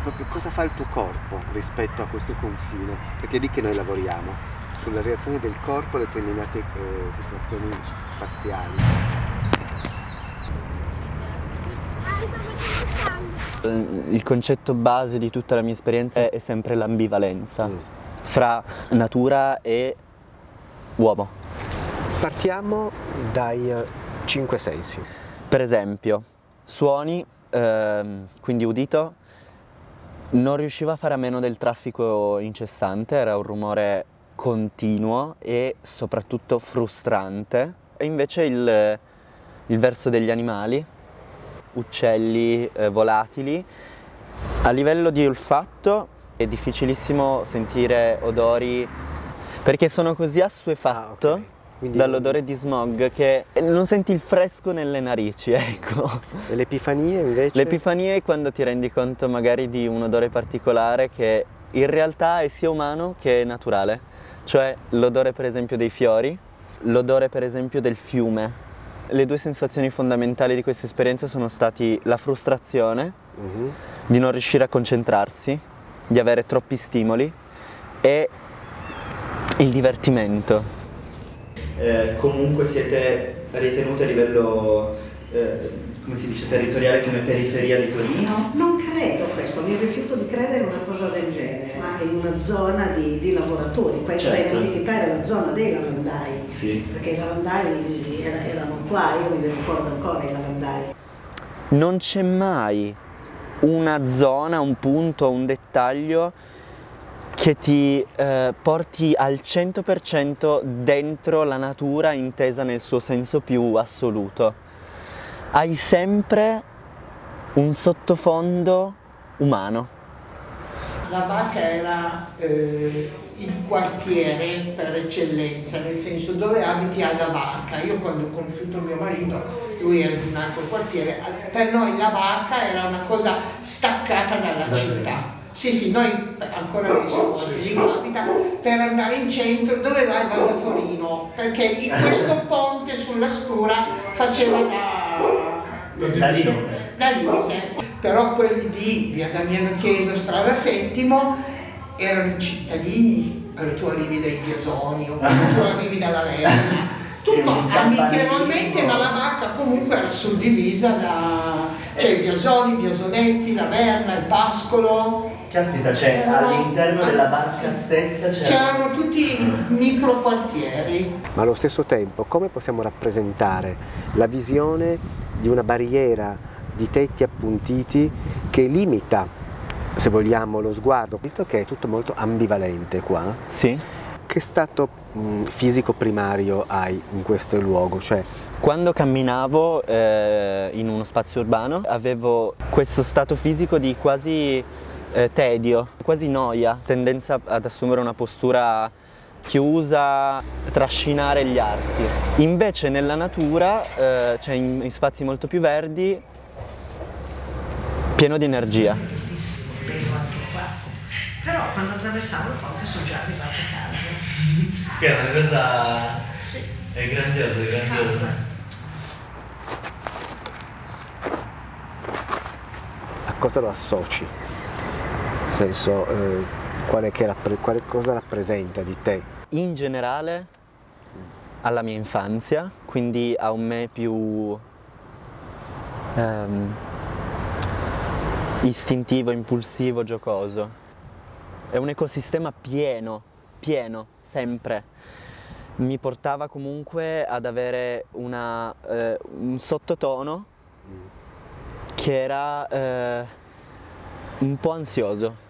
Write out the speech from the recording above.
è proprio cosa fa il tuo corpo rispetto a questo confine, perché è lì che noi lavoriamo, sulla reazione del corpo a determinate situazioni spaziali. Il concetto base di tutta la mia esperienza è sempre l'ambivalenza fra natura e uomo. Partiamo dai 5 sensi. Per esempio, suoni, quindi udito, non riuscivo a fare a meno del traffico incessante, era un rumore continuo e soprattutto frustrante. E invece il verso degli animali, uccelli, volatili. A livello di olfatto è difficilissimo sentire odori perché sono così assuefatto okay. dall'odore di smog che non senti il fresco nelle narici, ecco. E l'epifania invece? L'epifania è quando ti rendi conto magari di un odore particolare che in realtà è sia umano che naturale, cioè l'odore per esempio dei fiori, l'odore per esempio del fiume. Le due sensazioni fondamentali di questa esperienza sono stati la frustrazione di non riuscire a concentrarsi, di avere troppi stimoli e il divertimento. Comunque siete ritenuti a livello, come si dice, territoriale come periferia di Torino? Non credo questo, mi rifiuto di credere una cosa del genere, ma in una zona di lavoratori. Questa in antichità era la zona dei lavandai, perché i lavandai erano qua, io mi ricordo ancora i lavandai. Non c'è mai una zona, un punto, un dettaglio che ti porti al 100% dentro la natura intesa nel suo senso più assoluto. Hai sempre un sottofondo umano. La Barca era il quartiere per eccellenza, nel senso dove abiti alla Barca. Io quando ho conosciuto mio marito, lui era di un altro quartiere, per noi la Barca era una cosa staccata dalla città. Sì, noi ancora adesso ci capita per andare in centro, dove vai? Vado a Torino, perché in questo ponte sulla Stura faceva da limite. Però quelli di via Damiano Chiesa, strada Settimo, erano i cittadini, tu arrivi dai Piasoni o tu arrivi dalla Verna, tutto amichevolmente, ma la Barca comunque era suddivisa da, cioè i Piasoni, i Piasonetti, la Verna, il Pascolo. Caspita, cioè all'interno della barca stessa c'erano tutti micro quartieri. Ma allo stesso tempo come possiamo rappresentare la visione di una barriera di tetti appuntiti che limita, se vogliamo, lo sguardo, visto che è tutto molto ambivalente qua? Sì. Che stato fisico primario hai in questo luogo? Cioè, quando camminavo in uno spazio urbano avevo questo stato fisico di quasi tedio, quasi noia, tendenza ad assumere una postura chiusa, trascinare gli arti. Invece nella natura, cioè in spazi molto più verdi, pieno di energia. Bello anche qua. Però quando attraversavo il ponte sono già arrivata a casa. Che è una cosa... Sì. È grandioso, è grandioso. a cosa lo associ? Nel senso, quale cosa rappresenta di te? In generale alla mia infanzia, quindi a un me più istintivo, impulsivo, giocoso. È un ecosistema pieno, sempre. Mi portava comunque ad avere un sottotono che era un po' ansioso.